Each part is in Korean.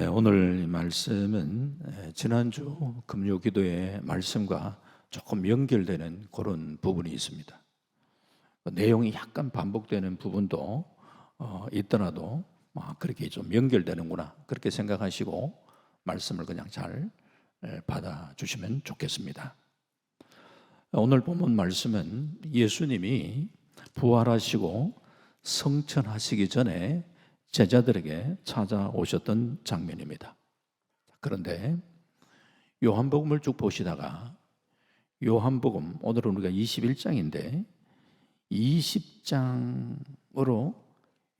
오늘 말씀은 지난주 금요 기도의 말씀과 조금 연결되는 그런 부분이 있습니다. 내용이 약간 반복되는 부분도 있더라도 그렇게 좀 연결되는구나 그렇게 생각하시고 말씀을 그냥 잘 받아주시면 좋겠습니다. 오늘 본문 말씀은 예수님이 부활하시고 성천하시기 전에 제자들에게 찾아오셨던 장면입니다. 그런데 요한복음을 쭉 보시다가 요한복음, 오늘은 우리가 21장인데 20장으로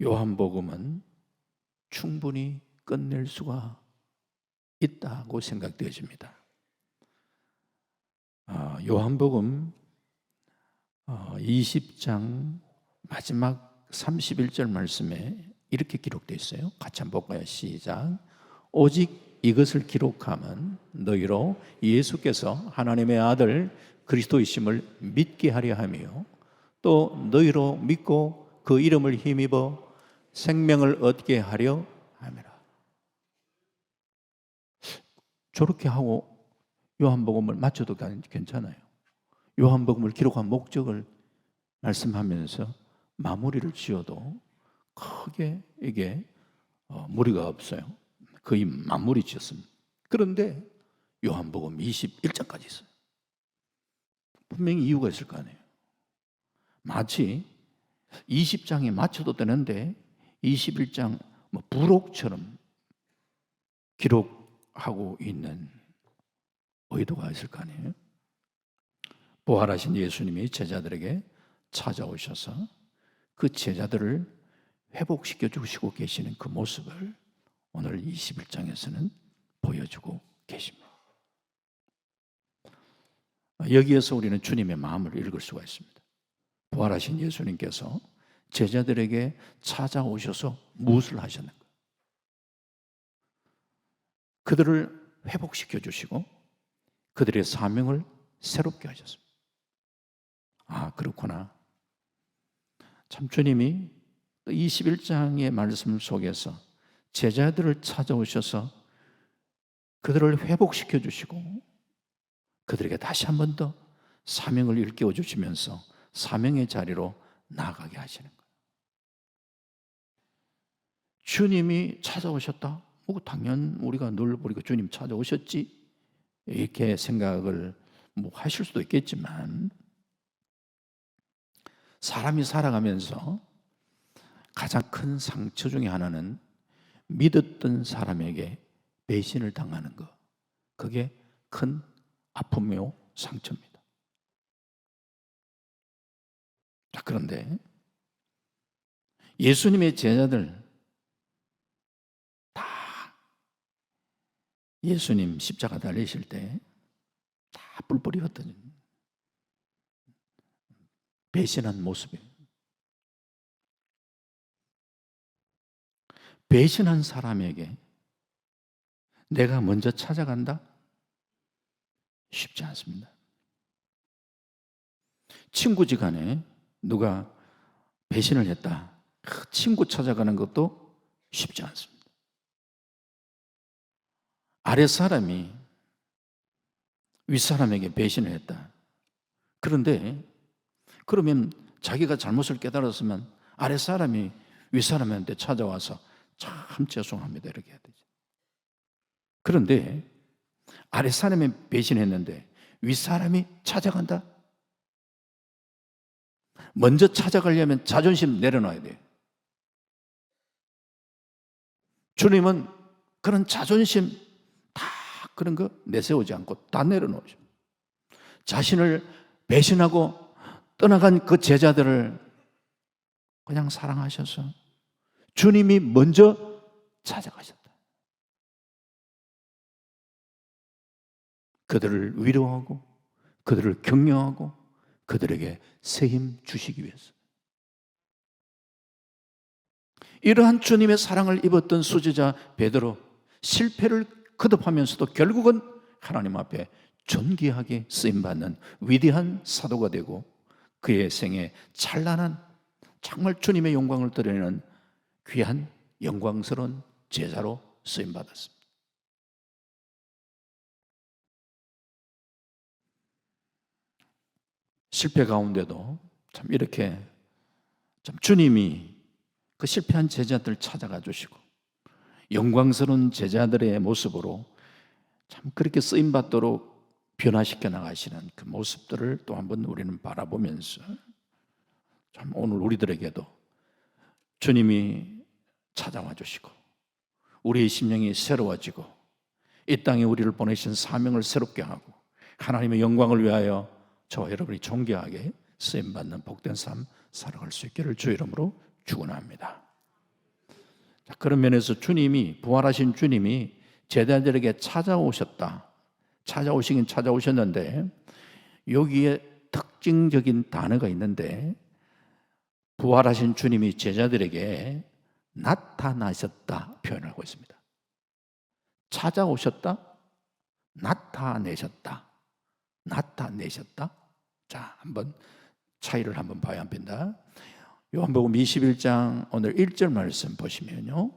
요한복음은 충분히 끝낼 수가 있다고 생각되어집니다. 요한복음 20장 마지막 31절 말씀에 이렇게 기록되어 있어요. 같이 한번 볼까요? 시작. 오직 이것을 기록함은 너희로 예수께서 하나님의 아들 그리스도이심을 믿게 하려 하며 또 너희로 믿고 그 이름을 힘입어 생명을 얻게 하려 함이라. 저렇게 하고 요한복음을 마쳐도 괜찮아요. 요한복음을 기록한 목적을 말씀하면서 마무리를 지어도 크게 이게 무리가 없어요. 거의 마무리 지었습니다. 그런데 요한복음 21장까지 있어요. 분명히 이유가 있을 거 아니에요. 마치 20장에 맞춰도 되는데 21장 부록처럼 기록하고 있는 의도가 있을 거 아니에요. 부활하신 예수님이 제자들에게 찾아오셔서 그 제자들을 회복시켜 주시고 계시는 그 모습을 오늘 21장에서는 보여주고 계십니다. 여기에서 우리는 주님의 마음을 읽을 수가 있습니다. 부활하신 예수님께서 제자들에게 찾아오셔서 무엇을 하셨는가? 그들을 회복시켜 주시고 그들의 사명을 새롭게 하셨습니다. 그렇구나. 참 주님이 21장의 말씀 속에서 제자들을 찾아오셔서 그들을 회복시켜 주시고 그들에게 다시 한 번 더 사명을 일깨워 주시면서 사명의 자리로 나아가게 하시는 거예요. 주님이 찾아오셨다? 당연 우리가 늘 우리가 주님 찾아오셨지 이렇게 생각을 하실 수도 있겠지만 사람이 살아가면서 가장 큰 상처 중에 하나는 믿었던 사람에게 배신을 당하는 것. 그게 큰 아픔이요 상처입니다. 그런데 예수님의 제자들 다 예수님 십자가 달리실 때 다 뿔뿔이 흩어진 배신한 모습이에요. 배신한 사람에게 내가 먼저 찾아간다? 쉽지 않습니다. 친구지간에 누가 배신을 했다. 그 친구 찾아가는 것도 쉽지 않습니다. 아랫사람이 윗사람에게 배신을 했다. 그런데 그러면 자기가 잘못을 깨달았으면 아랫사람이 윗사람한테 찾아와서 참 죄송합니다 이렇게 해야 되죠. 그런데 아랫사람이 배신했는데 윗사람이 찾아간다? 먼저 찾아가려면 자존심 내려놔야 돼요. 주님은 그런 자존심 다 그런 거 내세우지 않고 다 내려놓으셔. 자신을 배신하고 떠나간 그 제자들을 그냥 사랑하셔서 주님이 먼저 찾아가셨다. 그들을 위로하고 그들을 격려하고 그들에게 새 힘 주시기 위해서. 이러한 주님의 사랑을 입었던 수제자 베드로 실패를 거듭하면서도 결국은 하나님 앞에 존귀하게 쓰임받는 위대한 사도가 되고 그의 생에 찬란한 정말 주님의 영광을 드러내는 귀한 영광스러운 제자로 쓰임 받았습니다. 실패 가운데도 참 이렇게 참 주님이 그 실패한 제자들 찾아가 주시고 영광스러운 제자들의 모습으로 참 그렇게 쓰임 받도록 변화시켜 나가시는 그 모습들을 또 한번 우리는 바라보면서 참 오늘 우리들에게도 주님이 찾아와 주시고 우리의 심령이 새로워지고 이 땅에 우리를 보내신 사명을 새롭게 하고 하나님의 영광을 위하여 저와 여러분이 존귀하게 쓰임받는 복된 삶 살아갈 수 있기를 주 이름으로 축원합니다. 그런 면에서 주님이 부활하신 주님이 제자들에게 찾아오시긴 찾아오셨는데 여기에 특징적인 단어가 있는데 부활하신 주님이 제자들에게 나타나셨다 표현하고 있습니다. 찾아오셨다, 나타내셨다. 자, 한번 차이를 한번 봐야 합니다. 요한복음 21장 오늘 1절 말씀 보시면요,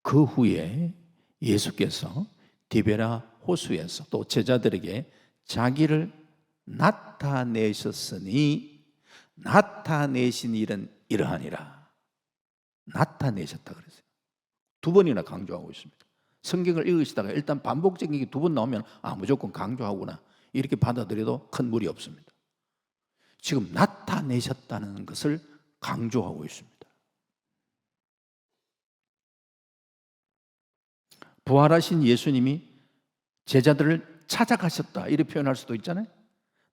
그 후에 예수께서 디베라 호수에서 또 제자들에게 자기를 나타내셨으니 나타내신 일은 이러하니라. 나타내셨다 그랬어요. 두 번이나 강조하고 있습니다. 성경을 읽으시다가 일단 반복적인 게 두 번 나오면 무조건 강조하구나 이렇게 받아들여도 큰 무리 없습니다. 지금 나타내셨다는 것을 강조하고 있습니다. 부활하신 예수님이 제자들을 찾아가셨다 이렇게 표현할 수도 있잖아요.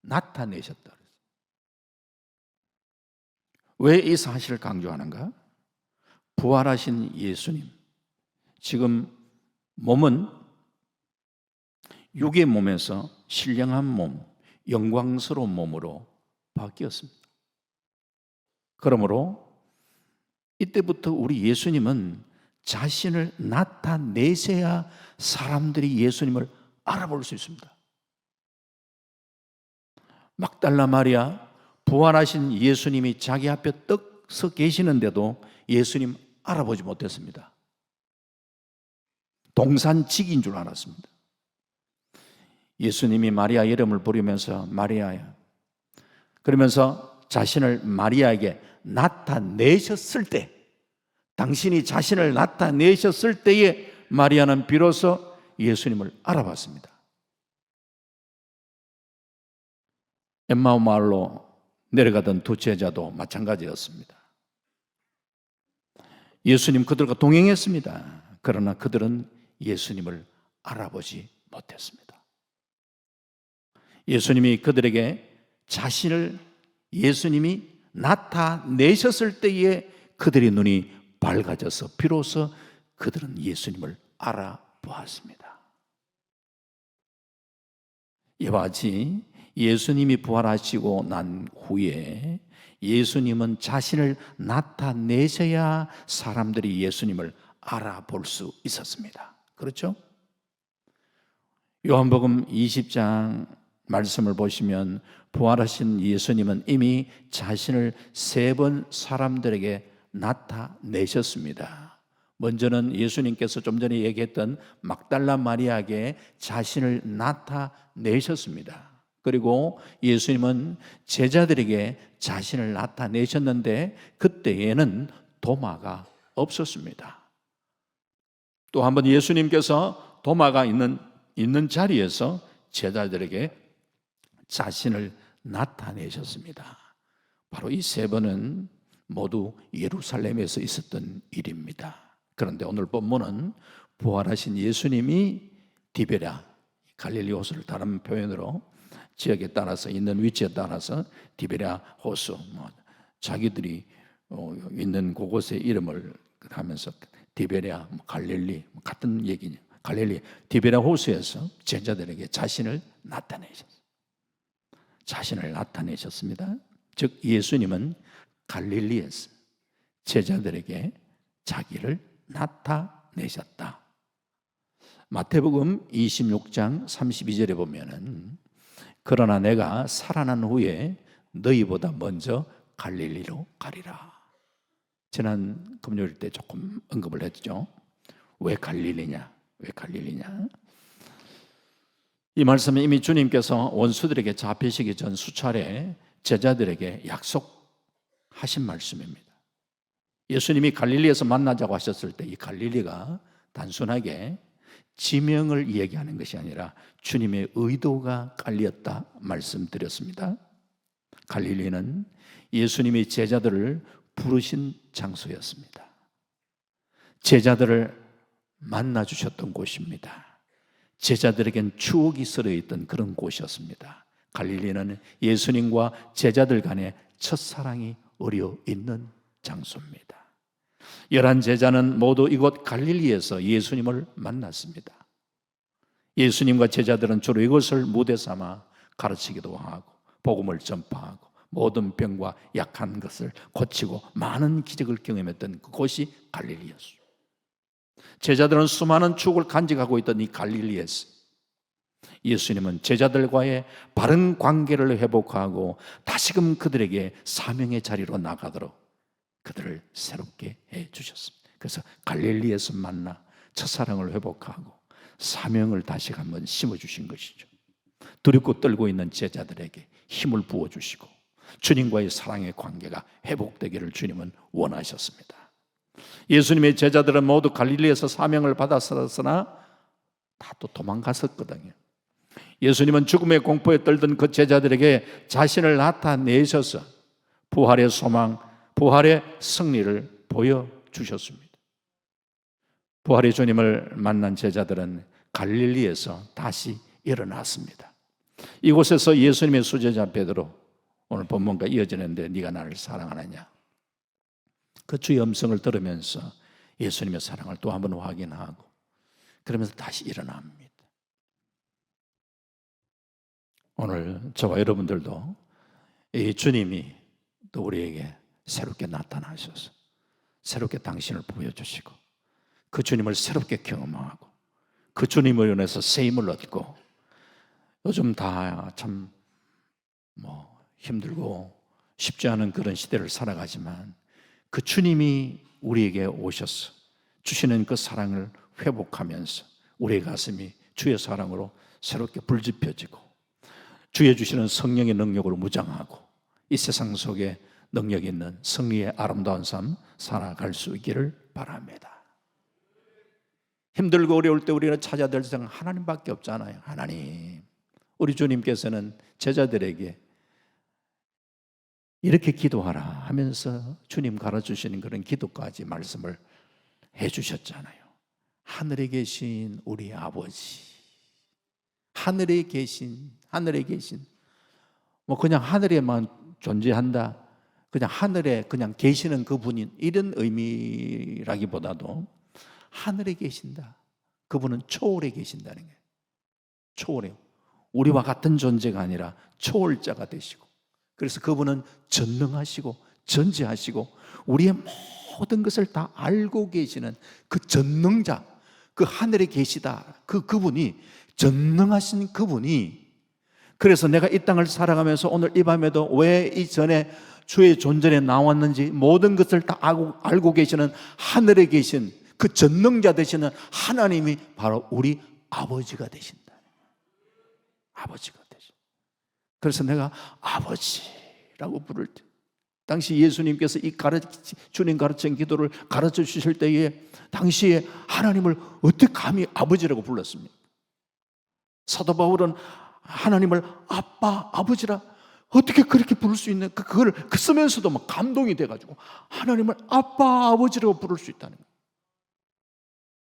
나타내셨다. 왜 이 사실을 강조하는가? 부활하신 예수님, 지금 몸은 육의 몸에서 신령한 몸, 영광스러운 몸으로 바뀌었습니다. 그러므로 이때부터 우리 예수님은 자신을 나타내셔야 사람들이 예수님을 알아볼 수 있습니다. 막달라 마리아, 부활하신 예수님이 자기 앞에 떡 서 계시는데도 예수님 알아보지 못했습니다. 동산직인 줄 알았습니다. 예수님이 마리아 이름을 부르면서 마리아야, 그러면서 자신을 마리아에게 나타내셨을 때, 당신이 자신을 나타내셨을 때에 마리아는 비로소 예수님을 알아봤습니다. 엠마오 마을로 내려가던 두 제자도 마찬가지였습니다. 예수님 그들과 동행했습니다. 그러나 그들은 예수님을 알아보지 못했습니다. 예수님이 그들에게 자신을 예수님이 나타내셨을 때에 그들의 눈이 밝아져서 비로소 그들은 예수님을 알아보았습니다. 이와 같이 예수님이 부활하시고 난 후에 예수님은 자신을 나타내셔야 사람들이 예수님을 알아볼 수 있었습니다. 그렇죠? 요한복음 20장 말씀을 보시면 부활하신 예수님은 이미 자신을 3번 사람들에게 나타내셨습니다. 먼저는 예수님께서 좀 전에 얘기했던 막달라 마리아에게 자신을 나타내셨습니다. 그리고 예수님은 제자들에게 자신을 나타내셨는데 그때에는 도마가 없었습니다. 또 한 번 예수님께서 도마가 있는 자리에서 제자들에게 자신을 나타내셨습니다. 바로 이 3번은 모두 예루살렘에서 있었던 일입니다. 그런데 오늘 본문은 부활하신 예수님이 디베랴, 갈릴리 호수를 다른 표현으로 지역에 따라서 있는 위치에 따라서 디베랴 호수, 자기들이 있는 그곳의 이름을 하면서 디베랴, 갈릴리 같은 얘기죠. 갈릴리 디베랴 호수에서 제자들에게 자신을 나타내셨습니다. 즉 예수님은 갈릴리에서 제자들에게 자기를 나타내셨다. 마태복음 26장 32절에 보면은 그러나 내가 살아난 후에 너희보다 먼저 갈릴리로 가리라. 지난 금요일 때 조금 언급을 했죠. 왜 갈릴리냐? 왜 갈릴리냐? 이 말씀은 이미 주님께서 원수들에게 잡히시기 전 수차례 제자들에게 약속하신 말씀입니다. 예수님이 갈릴리에서 만나자고 하셨을 때 이 갈릴리가 단순하게 지명을 얘기하는 것이 아니라 주님의 의도가 깔렸다 말씀드렸습니다. 갈릴리는 예수님이 제자들을 부르신 장소였습니다. 제자들을 만나 주셨던 곳입니다. 제자들에겐 추억이 서려있던 그런 곳이었습니다. 갈릴리는 예수님과 제자들 간의 첫사랑이 어려 있는 장소입니다. 11 제자는 모두 이곳 갈릴리에서 예수님을 만났습니다. 예수님과 제자들은 주로 이것을 무대 삼아 가르치기도 하고 복음을 전파하고 모든 병과 약한 것을 고치고 많은 기적을 경험했던 그곳이 갈릴리였습니다. 제자들은 수많은 추억을 간직하고 있던 이 갈릴리에서 예수님은 제자들과의 바른 관계를 회복하고 다시금 그들에게 사명의 자리로 나가도록 그들을 새롭게 해 주셨습니다. 그래서 갈릴리에서 만나 첫사랑을 회복하고 사명을 다시 한번 심어주신 것이죠. 두렵고 떨고 있는 제자들에게 힘을 부어주시고 주님과의 사랑의 관계가 회복되기를 주님은 원하셨습니다. 예수님의 제자들은 모두 갈릴리에서 사명을 받았으나 다 또 도망갔었거든요. 예수님은 죽음의 공포에 떨던 그 제자들에게 자신을 나타내셔서 부활의 소망, 부활의 승리를 보여주셨습니다. 부활의 주님을 만난 제자들은 갈릴리에서 다시 일어났습니다. 이곳에서 예수님의 수제자 베드로, 오늘 본문과 이어지는데 네가 나를 사랑하느냐, 그 주의 음성을 들으면서 예수님의 사랑을 또 한번 확인하고 그러면서 다시 일어납니다. 오늘 저와 여러분들도 이 주님이 또 우리에게 새롭게 나타나셔서 새롭게 당신을 보여주시고 그 주님을 새롭게 경험하고 그 주님을 인해서 새 힘을 얻고, 요즘 다 참 힘들고 쉽지 않은 그런 시대를 살아가지만 그 주님이 우리에게 오셔서 주시는 그 사랑을 회복하면서 우리의 가슴이 주의 사랑으로 새롭게 불지펴지고 주의 주시는 성령의 능력으로 무장하고 이 세상 속에 능력 있는 승리의 아름다운 삶 살아갈 수 있기를 바랍니다. 힘들고 어려울 때 우리가 찾아야 될 상 하나님밖에 없잖아요. 하나님. 우리 주님께서는 제자들에게 이렇게 기도하라 하면서 주님 가르쳐주시는 그런 기도까지 말씀을 해주셨잖아요. 하늘에 계신 우리 아버지, 하늘에 계신 그냥 하늘에만 존재한다, 그냥 하늘에 그냥 계시는 그분인, 이런 의미라기보다도 하늘에 계신다, 그분은 초월에 계신다는 거예요. 초월해요. 우리와 같은 존재가 아니라 초월자가 되시고, 그래서 그분은 전능하시고 전지하시고 우리의 모든 것을 다 알고 계시는 그 전능자, 그 하늘에 계시다, 그분이, 전능하신 그분이, 그래서 내가 이 땅을 살아가면서 오늘 이 밤에도 왜 이전에 주의 존전에 나왔는지 모든 것을 다 알고 계시는 하늘에 계신 그 전능자 되시는 하나님이 바로 우리 아버지가 되신다. 아버지가 되신다. 그래서 내가 아버지라고 부를 때, 당시 예수님께서 주님 가르친 기도를 가르쳐 주실 때에 당시에 하나님을 어떻게 감히 아버지라고 불렀습니까? 사도 바울은 하나님을 아빠, 아버지라 어떻게 그렇게 부를 수 있는, 그걸 쓰면서도 막 감동이 돼가지고 하나님을 아빠, 아버지라고 부를 수 있다는 거예요.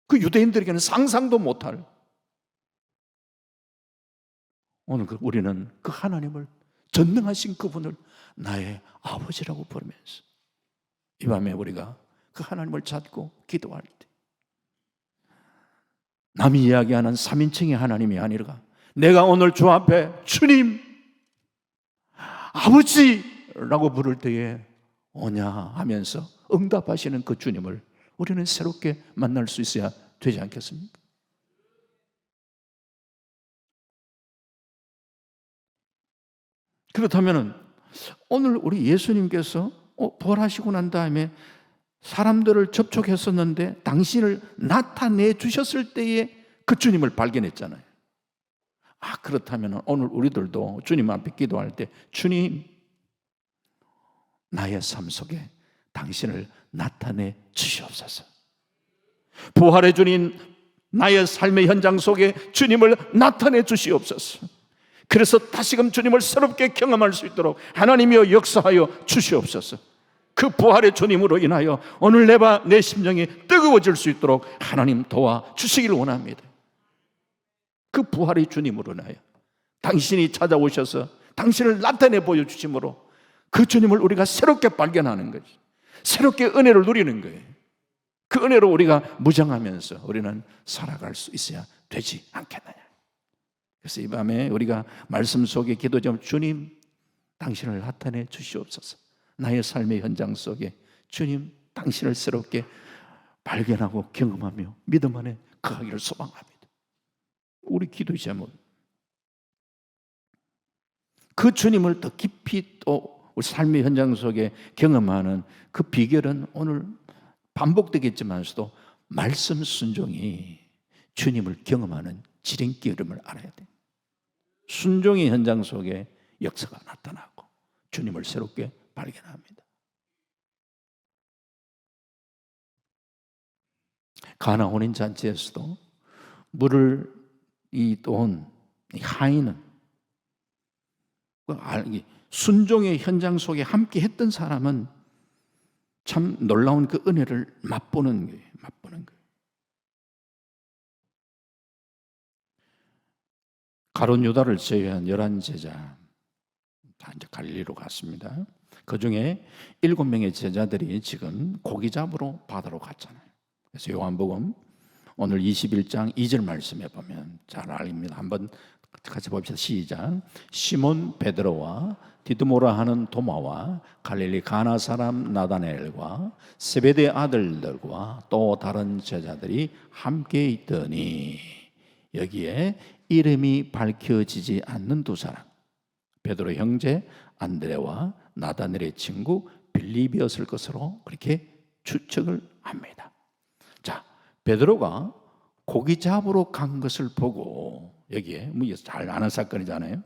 그 유대인들에게는 상상도 못할, 오늘 우리는 그 하나님을, 전능하신 그분을 나의 아버지라고 부르면서 이 밤에 우리가 그 하나님을 찾고 기도할 때 남이 이야기하는 3인칭의 하나님이 아니라 내가 오늘 주 앞에 주님, 아버지라고 부를 때에 오냐 하면서 응답하시는 그 주님을 우리는 새롭게 만날 수 있어야 되지 않겠습니까? 그렇다면 오늘 우리 예수님께서 부활하시고 난 다음에 사람들을 접촉했었는데 당신을 나타내 주셨을 때에 그 주님을 발견했잖아요. 그렇다면 오늘 우리들도 주님 앞에 기도할 때 주님, 나의 삶 속에 당신을 나타내 주시옵소서. 부활의 주님, 나의 삶의 현장 속에 주님을 나타내 주시옵소서. 그래서 다시금 주님을 새롭게 경험할 수 있도록 하나님이여 역사하여 주시옵소서. 그 부활의 주님으로 인하여 오늘 내 심령이 뜨거워질 수 있도록 하나님 도와주시길 원합니다. 그 부활의 주님으로 인하여 당신이 찾아오셔서 당신을 나타내 보여주심으로 그 주님을 우리가 새롭게 발견하는 거지. 새롭게 은혜를 누리는 거예요. 그 은혜로 우리가 무장하면서 우리는 살아갈 수 있어야 되지 않겠느냐. 그래서 이 밤에 우리가 말씀 속에 기도 좀, 주님 당신을 나타내 주시옵소서. 나의 삶의 현장 속에 주님 당신을 새롭게 발견하고 경험하며 믿음 안에 거하기를 소망합니다. 우리 기도의 제목, 그 주님을 더 깊이 또 우리 삶의 현장 속에 경험하는 그 비결은 오늘 반복되겠지만서도 말씀 순종이 주님을 경험하는 지름길임을 알아야 돼. 순종의 현장 속에 역사가 나타나고 주님을 새롭게 발견합니다. 가나 혼인 잔치에서도 물을 떠온 이 하인은 순종의 현장 속에 함께 했던 사람은 참 놀라운 그 은혜를 맛보는 거예요. 가룟 유다를 제외한 11제자 다 이제 갈릴리로 갔습니다. 그 중에 7명의 제자들이 지금 고기 잡으러 바다로 갔잖아요. 그래서 요한복음 오늘 21장 2절 말씀에 보면 잘 알립니다. 한번 같이 봅시다. 시작. 시몬 베드로와 디드모라 하는 도마와 갈릴리 가나 사람 나다나엘과 세베대 아들들과 또 다른 제자들이 함께 있더니 여기에 이름이 밝혀지지 않는 두 사람, 베드로 형제 안드레와 나다나엘의 친구 빌립이었을 것으로 그렇게 추측을 합니다. 자, 베드로가 고기 잡으러 간 것을 보고, 여기에 뭐 잘 아는 사건이잖아요.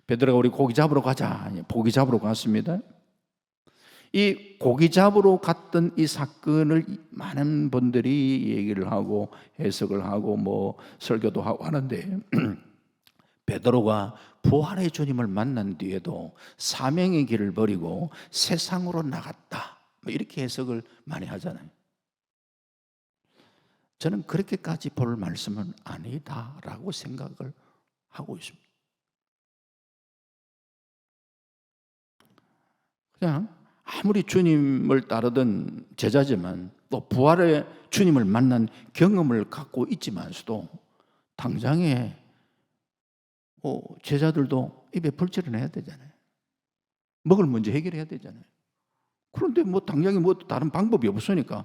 베드로가 우리 고기 잡으러 가자, 고기 잡으러 갔습니다. 이 고기 잡으러 갔던 이 사건을 많은 분들이 얘기를 하고 해석을 하고 뭐 설교도 하고 하는데 베드로가 부활의 주님을 만난 뒤에도 사명의 길을 버리고 세상으로 나갔다, 뭐 이렇게 해석을 많이 하잖아요. 저는 그렇게까지 볼 말씀은 아니다라고 생각을 하고 있습니다. 그냥 아무리 주님을 따르던 제자지만 또 부활의 주님을 만난 경험을 갖고 있지만서도 당장에 제자들도 입에 불칠을 해야 되잖아요. 먹을 문제 해결해야 되잖아요. 그런데 뭐 당장에 뭐 다른 방법이 없으니까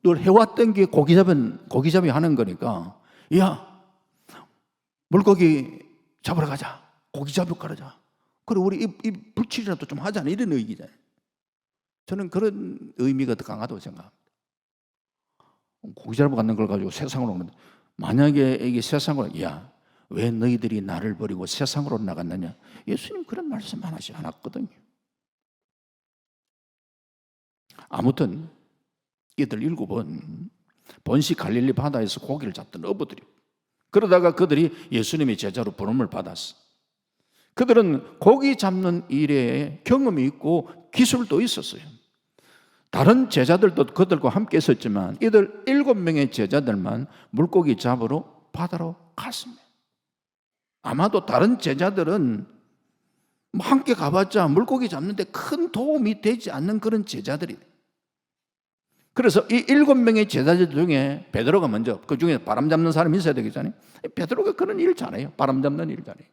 늘 해왔던 게 고기잡이 하는 거니까, 야, 물고기 잡으러 가자, 고기 잡으러 가자. 그리고 우리 입 불칠이라도 좀 하자는 이런 의기잖아요. 저는 그런 의미가 더 강하다고 생각합니다. 고기 잡으러 가는 걸 가지고 세상으로 오는데, 만약에 이게 세상으로, 야, 왜 너희들이 나를 버리고 세상으로 나갔느냐? 예수님 그런 말씀 하나씩 안 하거든요. 아무튼 이들 7은 본시 갈릴리 바다에서 고기를 잡던 어부들이, 그러다가 그들이 예수님의 제자로 부름을 받았어. 그들은 고기 잡는 일에 경험이 있고 기술도 있었어요. 다른 제자들도 그들과 함께 있었지만 이들 7명의 제자들만 물고기 잡으러 바다로 갔습니다. 아마도 다른 제자들은 함께 가봤자 물고기 잡는데 큰 도움이 되지 않는 그런 제자들이에요. 그래서 이 7명의 제자들 중에 베드로가 먼저, 그 중에 바람 잡는 사람이 있어야 되겠잖아요. 베드로가 그런 일을 잘해요. 바람 잡는 일을 잘해요.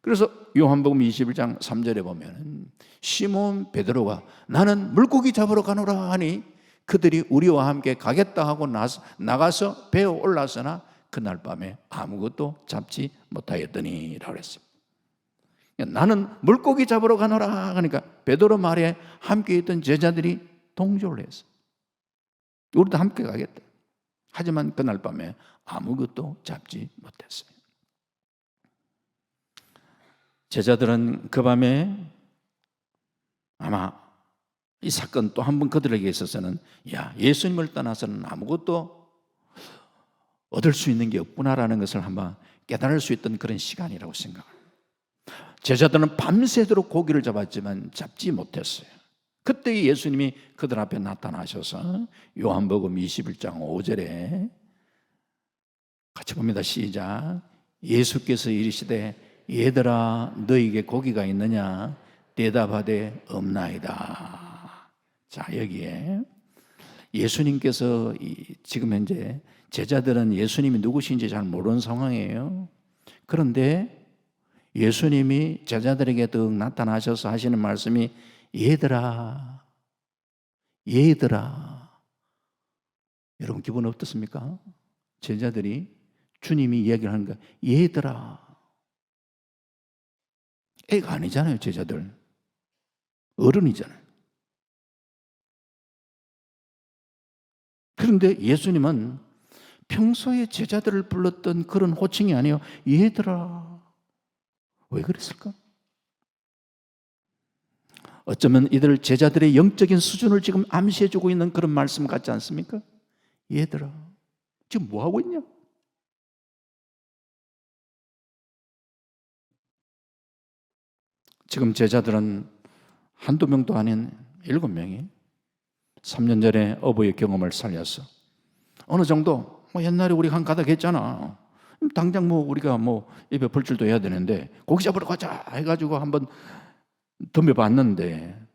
그래서 요한복음 21장 3절에 보면 시몬 베드로가 나는 물고기 잡으러 가노라 하니 그들이 우리와 함께 가겠다 하고 나가서 배에 올라서나 그날 밤에 아무것도 잡지 못하였더니 라고 했습니다. 나는 물고기 잡으러 가노라 하니까 베드로 말에 함께 있던 제자들이 동조를 했어요. 우리도 함께 가겠다. 하지만 그날 밤에 아무것도 잡지 못했어요. 제자들은 그 밤에 아마 이 사건 또 한 번 그들에게 있어서는 예수님을 떠나서는 아무것도 얻을 수 있는 게 없구나라는 것을 한번 깨달을 수 있던 그런 시간이라고 생각합니다. 제자들은 밤새도록 고기를 잡았지만 잡지 못했어요. 그때 예수님이 그들 앞에 나타나셔서 요한복음 21장 5절에 같이 봅니다. 시작. 예수께서 이르시되 얘들아 너희에게 고기가 있느냐? 대답하되 없나이다. 자, 여기에 예수님께서 지금 현재 제자들은 예수님이 누구신지 잘 모르는 상황이에요. 그런데 예수님이 제자들에게 더 나타나셔서 하시는 말씀이 얘들아. 여러분 기분 어떻습니까? 제자들이 주님이 이야기를 하는 거야. 얘들아. 애가 아니잖아요, 제자들. 어른이잖아요. 그런데 예수님은 평소에 제자들을 불렀던 그런 호칭이 아니에요. 얘들아. 왜 그랬을까? 어쩌면 이들 제자들의 영적인 수준을 지금 암시해주고 있는 그런 말씀 같지 않습니까? 얘들아, 지금 뭐하고 있냐? 지금 제자들은 한두 명도 아닌 7명이 3년 전에 어부의 경험을 살려서 어느 정도 옛날에 우리가 한 가닥 했잖아. 당장 우리가 입에 벌줄도 해야 되는데 고기 잡으러 가자 해가지고 한번 덤벼봤는데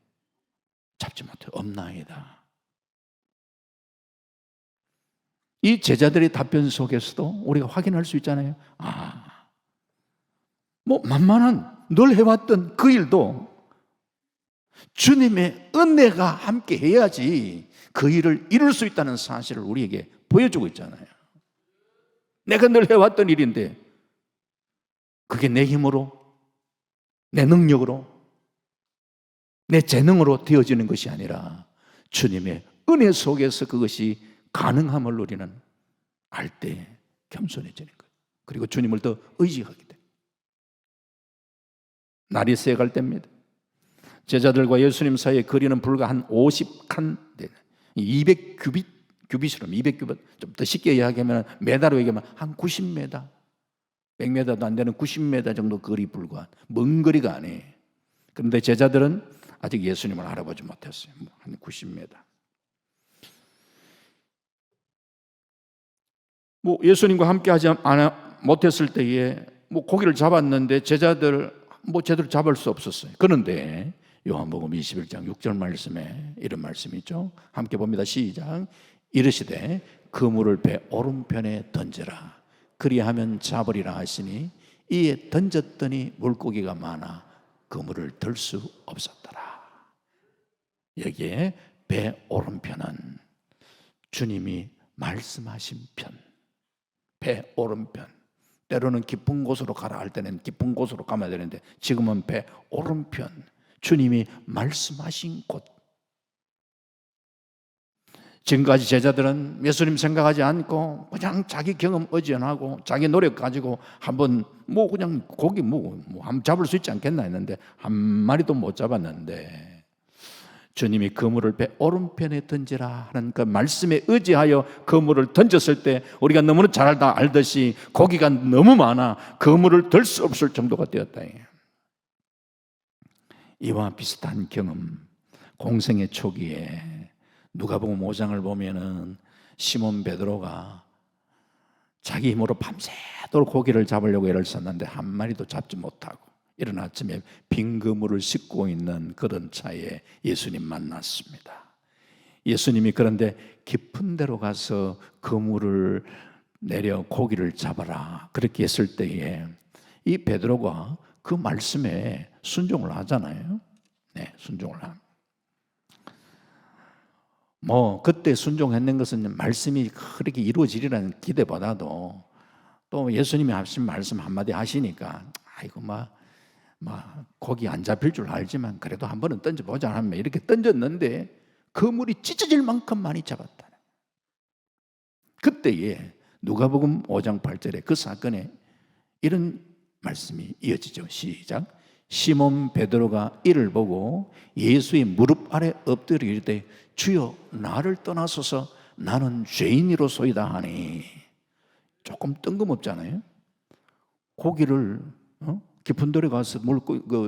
잡지 못해. 없나이다. 이 제자들의 답변 속에서도 우리가 확인할 수 있잖아요. 만만한 늘 해왔던 그 일도 주님의 은혜가 함께 해야지 그 일을 이룰 수 있다는 사실을 우리에게 보여주고 있잖아요. 내가 늘 해왔던 일인데 그게 내 힘으로, 내 능력으로, 내 재능으로 되어지는 것이 아니라 주님의 은혜 속에서 그것이 가능함을 우리는 알 때 겸손해지는 거예요. 그리고 주님을 더 의지하게 돼요. 날이 새갈 때입니다. 제자들과 예수님 사이의 거리는 불과 한 50칸, 200규빗처럼 200규빗, 좀 더 쉽게 이야기하면 메다로 얘기하면 한 90m, 100m도 안 되는 90m 정도 거리 불과한 먼 거리가 아니에요. 그런데 제자들은 아직 예수님을 알아보지 못했어요. 한 90m. 예수님과 함께 하지 못했을 때에 고기를 잡았는데 제자들 제대로 잡을 수 없었어요. 그런데 요한복음 21장 6절 말씀에 이런 말씀이 있죠. 함께 봅니다. 시작. 이르시되 그물을 배 오른편에 던져라. 그리하면 잡으리라 하시니 이에 던졌더니 물고기가 많아 그물을 들 수 없었더라. 여기에 배 오른편은 주님이 말씀하신 편, 배 오른편. 때로는 깊은 곳으로 가라 할 때는 깊은 곳으로 가면 되는데 지금은 배 오른편, 주님이 말씀하신 곳. 지금까지 제자들은 예수님 생각하지 않고 그냥 자기 경험 의존하고 자기 노력 가지고 한번 그냥 고기 한번 잡을 수 있지 않겠나 했는데 한 마리도 못 잡았는데 주님이 그물을 배 오른편에 던지라 하는 그 말씀에 의지하여 그물을 던졌을 때 우리가 너무나 잘 알듯이 고기가 너무 많아 그물을 들 수 없을 정도가 되었다. 이와 비슷한 경험, 공생의 초기에 누가복음 5장을 보면은 시몬 베드로가 자기 힘으로 밤새도록 고기를 잡으려고 애를 썼는데 한 마리도 잡지 못하고 이른 아침에 빈 그물을 싣고 있는 그런 차에 예수님 만났습니다. 예수님이 그런데 깊은 데로 가서 그물을 내려 고기를 잡아라 그렇게 했을 때에 이 베드로가 그 말씀에 순종을 하잖아요. 네, 순종을 합니다. 그때 순종했는 것은 말씀이 그렇게 이루어지리라는 기대보다도 또 예수님이 하신 말씀 한마디 하시니까 고기 안 잡힐 줄 알지만 그래도 한 번은 던져보자 하면 이렇게 던졌는데 그물이 찢어질 만큼 많이 잡았다. 그때에 누가복음 5장 8절에 그 사건에 이런 말씀이 이어지죠. 시작. 시몬 베드로가 이를 보고 예수의 무릎 아래 엎드려 이르되 주여 나를 떠나소서 나는 죄인이로소이다 하니. 조금 뜬금없잖아요. 고기를 깊은 데에 가서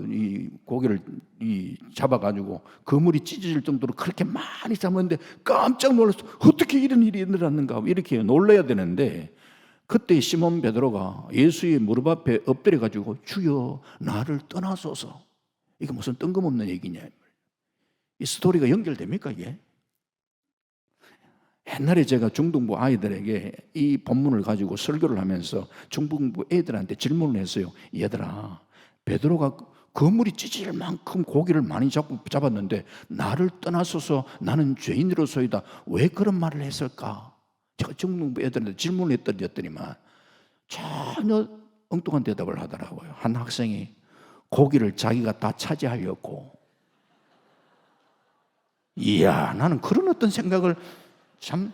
이 고기를 잡아가지고 그물이 찢어질 정도로 그렇게 많이 잡았는데 깜짝 놀라서 어떻게 이런 일이 일어났는가 이렇게 놀라야 되는데, 그때 시몬 베드로가 예수의 무릎 앞에 엎드려 가지고 주여 나를 떠나소서. 이게 무슨 뜬금없는 얘기냐. 이 스토리가 연결됩니까 이게? 옛날에 제가 중등부 아이들에게 이 본문을 가지고 설교를 하면서 중등부 애들한테 질문을 했어요. 얘들아, 베드로가 그물이 찢어질 만큼 고기를 많이 잡았는데 나를 떠나소서 나는 죄인으로서이다, 왜 그런 말을 했을까? 제가 중등부 애들한테 질문을 했더니만 전혀 엉뚱한 대답을 하더라고요. 한 학생이 고기를 자기가 다 차지하려고. 이야, 나는 그런 어떤 생각을, 참,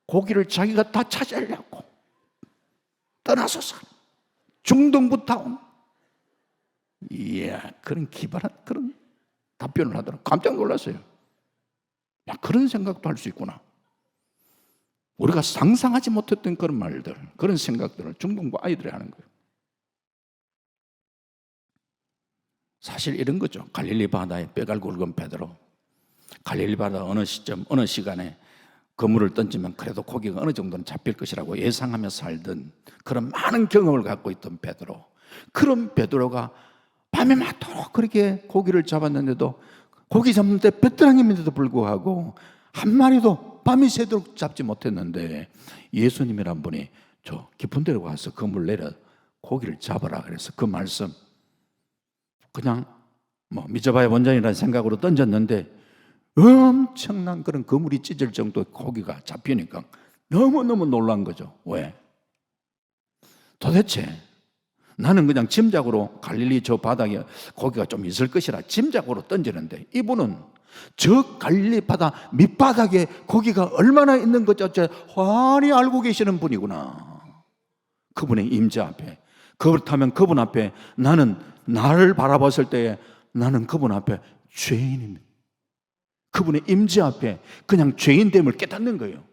고기를 자기가 다 차지하려고 떠나서서 중동부터, 이야, 그런 기발한 그런 답변을 하더라고요. 깜짝 놀랐어요. 야, 그런 생각도 할 수 있구나. 우리가 상상하지 못했던 그런 말들, 그런 생각들을 중동부 아이들이 하는 거예요. 사실 이런 거죠. 갈릴리 바다에 뼈가 굵은 베드로, 갈릴리 바다 어느 시점 어느 시간에 그물을 던지면 그래도 고기가 어느 정도는 잡힐 것이라고 예상하며 살던 그런 많은 경험을 갖고 있던 베드로, 그런 베드로가 밤에 맞도록 그렇게 고기를 잡았는데도, 고기 잡는데 베테랑임에도 불구하고 한 마리도 밤이 새도록 잡지 못했는데, 예수님이란 분이 저 깊은 데로 가서 그물 내려 고기를 잡아라 그래서 그 말씀 그냥 믿어봐야 원전이라는 생각으로 던졌는데 엄청난 그런 그물이 찢을 정도의 고기가 잡히니까 너무너무 놀란 거죠. 왜? 도대체 나는 그냥 짐작으로 갈릴리 저 바닥에 고기가 좀 있을 것이라 짐작으로 던지는데, 이분은 저 갈릴리 바다 밑바닥에 고기가 얼마나 있는 것 자체 환히 알고 계시는 분이구나. 그분의 임재 앞에, 그렇다면 그분 앞에 나를 바라봤을 때에 나는 그분 앞에 죄인입니다. 그분의 임재 앞에 그냥 죄인됨을 깨닫는 거예요.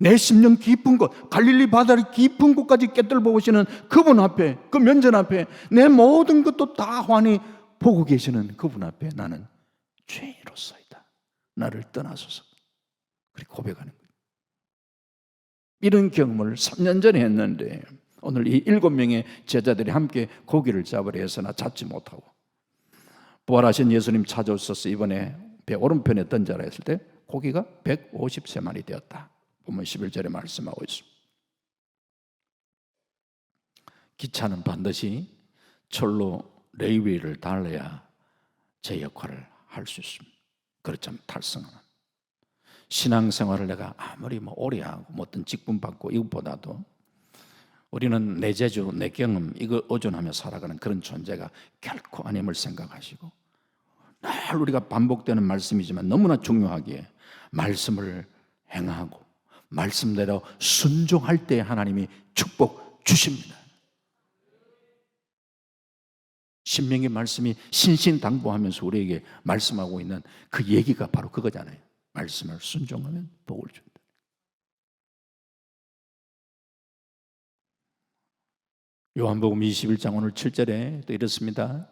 내 심령 깊은 곳, 갈릴리 바다의 깊은 곳까지 깨달아보시는 그분 앞에, 그 면전 앞에 내 모든 것도 다 환히 보고 계시는 그분 앞에 나는 죄인으로서이다, 나를 떠나소서, 그렇게 고백하는 거예요. 이런 경험을 3년 전에 했는데 오늘 이 7명의 제자들이 함께 고기를 잡으려 해서나 잡지 못하고, 부활하신 예수님 찾아오셔서 이번에 배 오른편에 던져라 했을 때 고기가 153마리 되었다. 보면 11절에 말씀하고 있습니다. 기차는 반드시 철로 레이웨이를 달려야 제 역할을 할 수 있습니다. 그렇지만 탈승하는 신앙생활을 내가 아무리 오래 하고 어떤 직분 받고 이것보다도 우리는 내 재주, 내 경험 이거 의존하며 살아가는 그런 존재가 결코 아님을 생각하시고, 늘 우리가 반복되는 말씀이지만 너무나 중요하기에 말씀을 행하고 말씀대로 순종할 때 하나님이 축복 주십니다. 신명의 말씀이 신신당부하면서 우리에게 말씀하고 있는 그 얘기가 바로 그거잖아요. 말씀을 순종하면 복을 준다. 요한복음 21장 오늘 7절에 또 이렇습니다.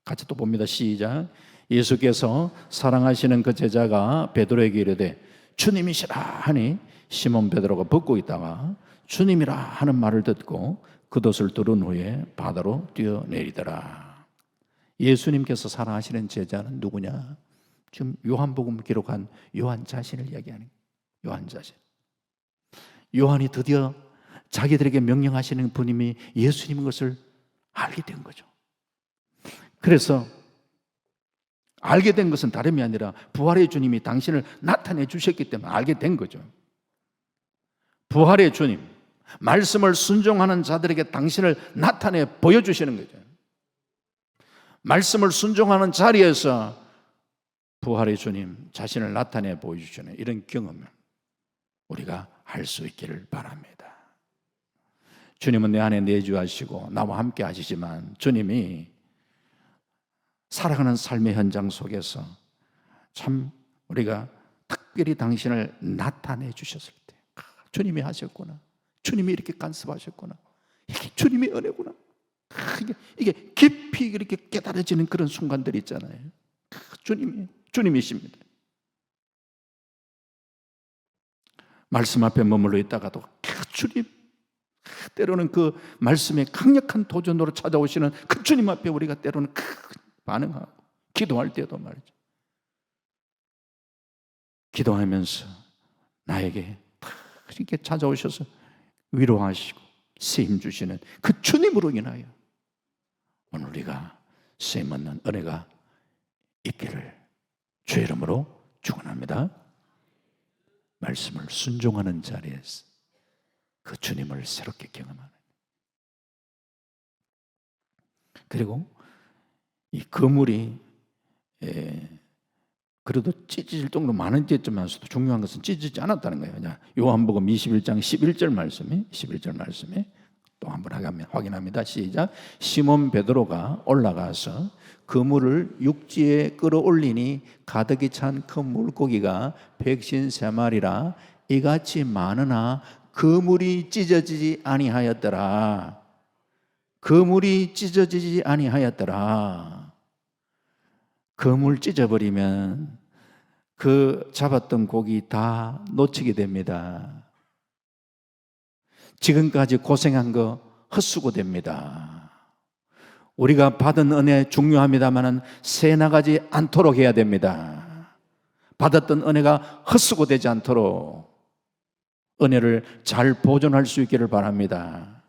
같이 또 봅니다. 시작. 예수께서 사랑하시는 그 제자가 베드로에게 이르되 주님이시라 하니 시몬 베드로가 벗고 있다가 주님이라 하는 말을 듣고 겉옷을 두른 후에 바다로 뛰어내리더라. 예수님께서 사랑하시는 제자는 누구냐? 지금 요한복음을 기록한 요한 자신을 이야기하는 거예요. 요한 자신. 요한이 드디어 자기들에게 명령하시는 분임이 예수님인 것을 알게 된 거죠. 그래서 알게 된 것은 다름이 아니라 부활의 주님이 당신을 나타내 주셨기 때문에 알게 된 거죠. 부활의 주님, 말씀을 순종하는 자들에게 당신을 나타내 보여주시는 거죠. 말씀을 순종하는 자리에서 부활의 주님 자신을 나타내 보여주시는 이런 경험을 우리가 할 수 있기를 바랍니다. 주님은 내 안에 내주하시고 나와 함께 하시지만 주님이 살아가는 삶의 현장 속에서 참 우리가 특별히 당신을 나타내 주셨을 때 주님이 하셨구나, 주님이 이렇게 간섭하셨구나, 이게 주님의 은혜구나, 이게 깊이 이렇게 깨달아지는 그런 순간들이 있잖아요. 주님이십니다. 말씀 앞에 머물러 있다가도 주님, 때로는 그 말씀의 강력한 도전으로 찾아오시는 그 주님 앞에 우리가 때로는 반응하고 기도할 때도 말이죠. 기도하면서 나에게 이렇게 찾아오셔서 위로하시고 쓰임 주시는 그 주님으로 인하여 오늘 우리가 쓰임 얻는 은혜가 있기를 주의 이름으로 축원합니다. 말씀을 순종하는 자리에서 그 주님을 새롭게 경험하는, 그리고 이 그물이 그래도 찢어질 정도로 많은 찢지만서도 중요한 것은 찢어지지 않았다는 거예요. 요한복음 21장 11절 말씀에 또 한번 확인합니다. 시작. 시몬 베드로가 올라가서 그물을 육지에 끌어올리니 가득히 찬 큰 물고기가 153마리라 이같이 많으나 그물이 찢어지지 아니하였더라. 그물이 찢어지지 아니하였더라. 그물 찢어버리면 그 잡았던 고기 다 놓치게 됩니다. 지금까지 고생한 거 헛수고됩니다. 우리가 받은 은혜 중요합니다만 새 나가지 않도록 해야 됩니다. 받았던 은혜가 헛수고되지 않도록 은혜를 잘 보존할 수 있기를 바랍니다.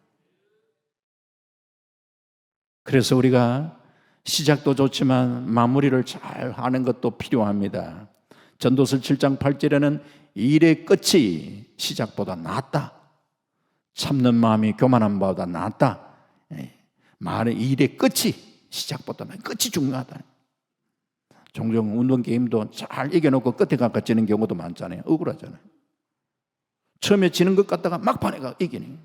그래서 우리가 시작도 좋지만 마무리를 잘 하는 것도 필요합니다. 전도서 7장 8절에는 일의 끝이 시작보다 낫다. 참는 마음이 교만한 바보다 낫다. 말의 일의 끝이 시작보다 낫다. 끝이 중요하다. 종종 운동 게임도 잘 이겨놓고 끝에 가까이 지는 경우도 많잖아요. 억울하잖아요. 처음에 지는 것 같다가 막판에 가 이기는.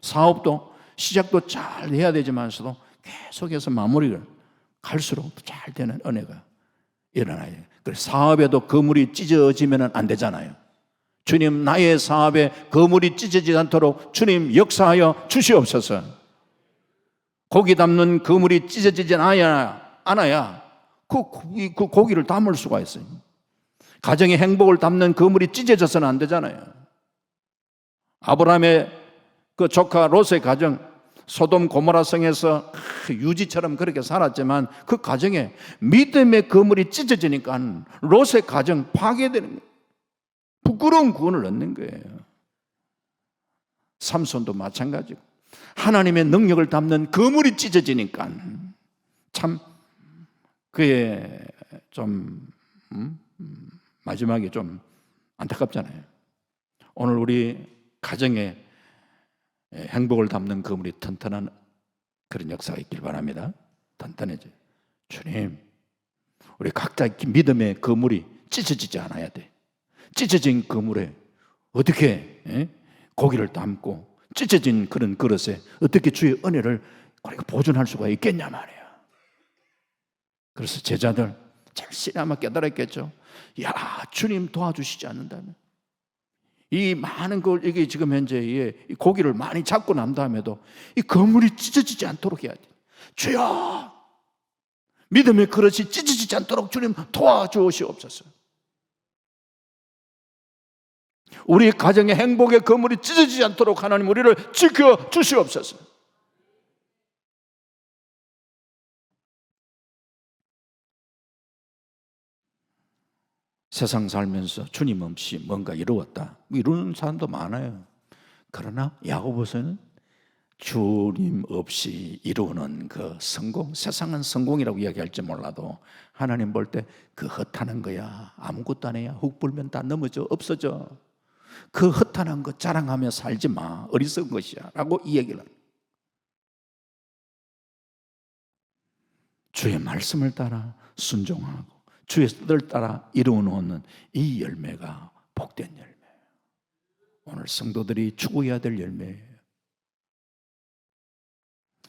사업도 시작도 잘 해야 되지만서도 계속해서 마무리를 갈수록 잘 되는 은혜가 일어나요. 그래서 사업에도 그물이 찢어지면 안 되잖아요. 주님, 나의 사업에 그물이 찢어지지 않도록 주님 역사하여 주시옵소서. 고기 담는 그물이 찢어지지 않아야 그 고기를 담을 수가 있어요. 가정의 행복을 담는 그물이 찢어져서는 안 되잖아요. 아브라함의 그 조카 롯의 가정, 소돔 고모라 성에서 유지처럼 그렇게 살았지만 그 가정에 믿음의 그물이 찢어지니까 롯의 가정 파괴되는 거예요. 부끄러운 구원을 얻는 거예요. 삼손도 마찬가지고 하나님의 능력을 담는 그물이 찢어지니까 참 그의 좀 마지막에 좀 안타깝잖아요. 오늘 우리 가정에 행복을 담는 그물이 튼튼한 그런 역사가 있길 바랍니다. 튼튼해져요. 주님, 우리 각자 믿음의 그물이 찢어지지 않아야 돼. 찢어진 그물에 어떻게 고기를 담고 찢어진 그런 그릇에 어떻게 주의 은혜를 우리가 보존할 수가 있겠냐 말이에요. 그래서 제자들 절실히 아마 깨달았겠죠. 야, 주님 도와주시지 않는다면 이 많은 걸 이게 지금 현재 이 고기를 많이 잡고 난 다음에도 이 그물이 찢어지지 않도록 해야 돼. 주여, 믿음의 그릇이 찢어지지 않도록 주님 도와주시옵소서. 우리 가정의 행복의 그물이 찢어지지 않도록 하나님 우리를 지켜 주시옵소서. 세상 살면서 주님 없이 뭔가 이루었다, 이루는 사람도 많아요. 그러나 야고보서는 주님 없이 이루는 그 성공, 세상은 성공이라고 이야기할지 몰라도 하나님 볼 때 그 허탄한 거야, 아무것도 안 해야 훅 불면 다 넘어져 없어져. 그 허탄한 거 자랑하며 살지 마, 어리석은 것이야 라고 이야기를 합니다. 주의 말씀을 따라 순종하고 주의 뜻을 따라 이루어놓는 이 열매가 복된 열매예요. 오늘 성도들이 추구해야 될 열매예요.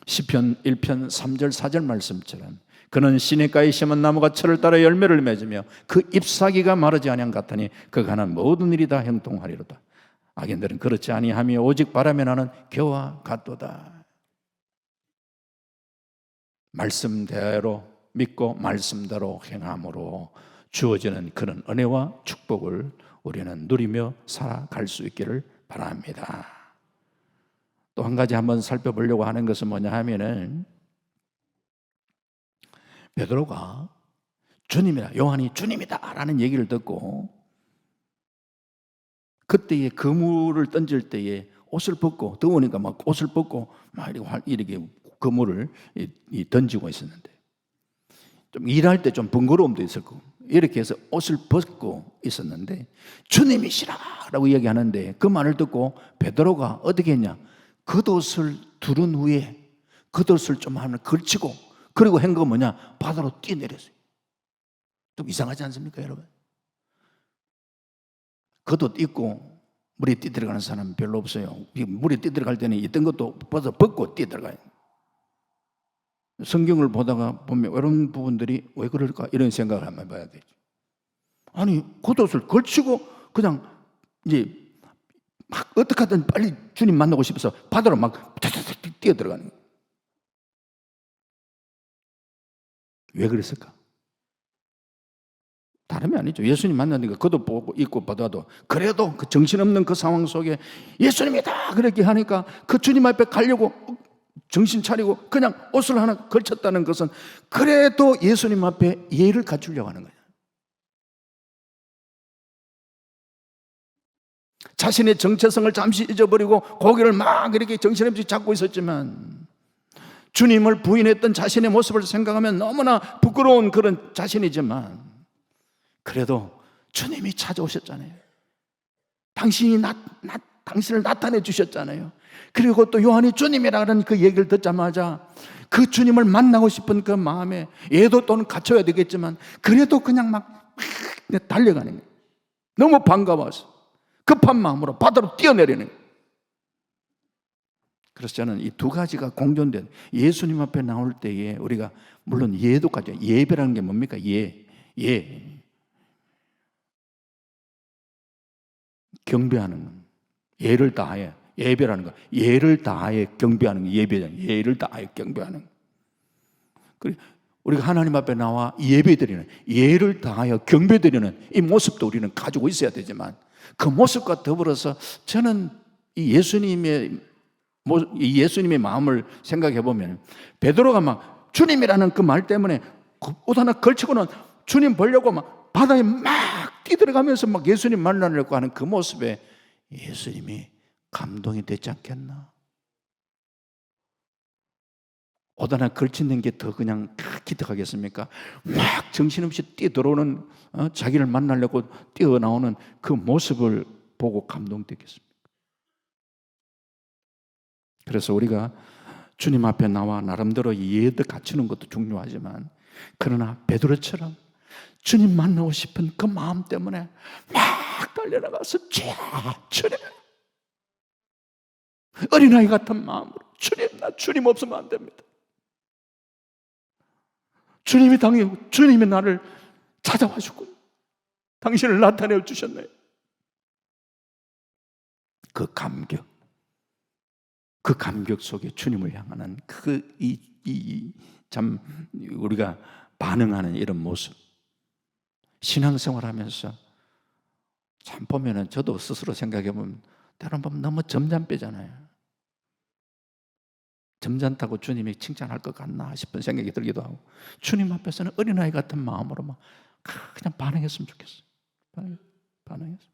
시편 1편 3절 4절 말씀처럼 그는 시냇가에 심은 나무가 철을 따라 열매를 맺으며 그 잎사귀가 마르지 아니한 같으니 그가 하는 모든 일이 다 형통하리로다. 악인들은 그렇지 아니하며 오직 바람에 나는 겨와 같도다. 말씀대로 믿고 말씀대로 행함으로 주어지는 그런 은혜와 축복을 우리는 누리며 살아갈 수 있기를 바랍니다. 또 한 가지 한번 살펴보려고 하는 것은 뭐냐 하면은 베드로가 주님이다, 요한이 주님이다 라는 얘기를 듣고 그때에 그물을 던질 때에 옷을 벗고, 더우니까 막 옷을 벗고 막 이렇게 그물을 던지고 있었는데, 좀 일할 때 좀 번거로움도 있었고 이렇게 해서 옷을 벗고 있었는데 주님이시라 라고 이야기하는데 그 말을 듣고 베드로가 어떻게 했냐, 겉옷을 두른 후에 겉옷을 좀 하면 걸치고 그리고 한 거 뭐냐, 바다로 뛰어내렸어요. 좀 이상하지 않습니까 여러분? 겉옷 입고 물에 뛰어들어가는 사람은 별로 없어요. 물에 뛰어들어갈 때는 있던 것도 벗고 뛰어들어가요. 성경을 보다가 보면 이런 부분들이 왜 그럴까 이런 생각을 한번 해봐야 되죠. 아니 겉옷을 걸치고 그냥 이제 막 어떻게 하든 빨리 주님 만나고 싶어서 바다로 막 뛰어들어가는 거예요. 왜 그랬을까? 다름이 아니죠. 예수님 만나니까 그도 보고 입고 받아도 그래도 그 정신없는 그 상황 속에 예수님이다 그렇게 하니까 그 주님 앞에 가려고 정신 차리고 그냥 옷을 하나 걸쳤다는 것은 그래도 예수님 앞에 예의를 갖추려고 하는 거예요. 자신의 정체성을 잠시 잊어버리고 고개를 막 이렇게 정신없이 잡고 있었지만 주님을 부인했던 자신의 모습을 생각하면 너무나 부끄러운 그런 자신이지만 그래도 주님이 찾아오셨잖아요. 당신을 나타내 주셨잖아요. 그리고 또 요한이 주님이라는 그 얘기를 듣자마자 그 주님을 만나고 싶은 그 마음에 얘도 또는 갖춰야 되겠지만 그래도 그냥 막 달려가는 거예요. 너무 반가워서 급한 마음으로 바다로 뛰어내리는 거예요. 그래서 저는 이 두 가지가 공존된 예수님 앞에 나올 때에 우리가 물론 예도 가져. 예배라는 게 뭡니까? 경배하는 것. 예를 다하여 예배라는 거. 예를 다하여 경배하는 거. 예배잖아요. 예를 다하여 경배하는 거. 그리고 우리가 하나님 앞에 나와 예배드리는, 예를 다하여 경배드리는 이 모습도 우리는 가지고 있어야 되지만 그 모습과 더불어서 저는 이 예수님의 마음을 생각해 보면 베드로가 막 주님이라는 그 말 때문에 옷 하나 걸치고는 주님 보려고 막 바다에 막 뛰들어가면서 막 예수님 만나려고 하는 그 모습에 예수님이 감동이 되지 않겠나? 옷 하나 걸치는 게 더 그냥 기특하겠습니까? 막 정신없이 뛰어들어오는 자기를 만나려고 뛰어나오는 그 모습을 보고 감동되겠습니까? 그래서 우리가 주님 앞에 나와 나름대로 예도 갖추는 것도 중요하지만 그러나 베드로처럼 주님 만나고 싶은 그 마음 때문에 막 달려나가서 주님, 어린아이 같은 마음으로 주님, 나 주님 없으면 안 됩니다. 주님이 나를 찾아와 주고 당신을 나타내 주셨네요. 그 감격 속에 주님을 향하는 참 우리가 반응하는 이런 모습. 신앙생활 하면서 참 보면은 저도 스스로 생각해 보면 때로는 보면 너무 점잖빼잖아요. 점잖다고 주님이 칭찬할 것 같나 싶은 생각이 들기도 하고 주님 앞에서는 어린아이 같은 마음으로 막 그냥 반응했으면 좋겠어요. 반응했어요.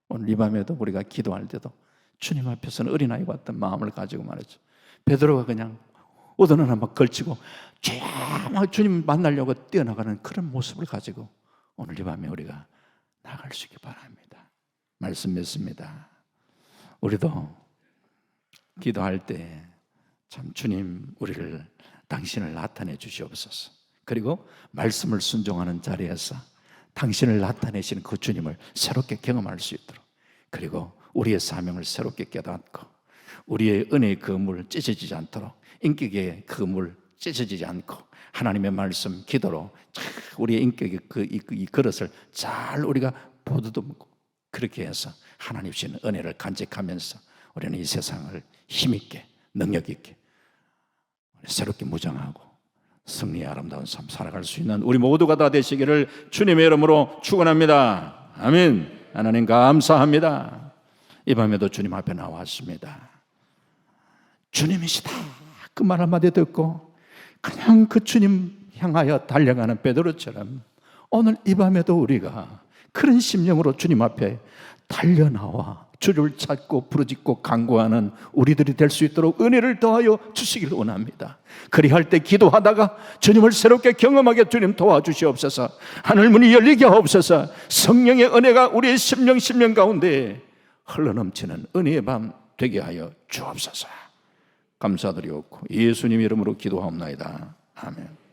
오늘 이 밤에도 우리가 기도할 때도 주님 앞에서는 어린아이 같은 마음을 가지고 말했죠. 베드로가 그냥 옷 하나 막 걸치고 막 주님 만나려고 뛰어나가는 그런 모습을 가지고 오늘 이 밤에 우리가 나갈 수 있기 바랍니다. 말씀 맺습니다. 우리도 기도할 때 참 주님 우리를 당신을 나타내 주시옵소서. 그리고 말씀을 순종하는 자리에서 당신을 나타내시는 그 주님을 새롭게 경험할 수 있도록, 그리고 우리의 사명을 새롭게 깨닫고 우리의 은혜의 그물 찢어지지 않도록, 인격의 그물 찢어지지 않고 하나님의 말씀, 기도로 우리의 인격의 이 그릇을 잘 우리가 보듬고, 그렇게 해서 하나님 주시는 은혜를 간직하면서 우리는 이 세상을 힘있게 능력있게 새롭게 무장하고 승리의 아름다운 삶 살아갈 수 있는 우리 모두가 다 되시기를 주님의 이름으로 축원합니다. 아멘. 하나님 감사합니다. 이 밤에도 주님 앞에 나왔습니다. 주님이시다 그 말 한마디 듣고 그냥 그 주님 향하여 달려가는 베드로처럼 오늘 이 밤에도 우리가 그런 심령으로 주님 앞에 달려나와 주를 찾고 부르짖고 간구하는 우리들이 될 수 있도록 은혜를 더하여 주시길 원합니다. 그리할 때 기도하다가 주님을 새롭게 경험하게 주님 도와주시옵소서. 하늘문이 열리게 하옵소서. 성령의 은혜가 우리의 심령 가운데 흘러넘치는 은혜의 밤 되게 하여 주옵소서. 감사드리옵고 예수님 이름으로 기도하옵나이다. 아멘.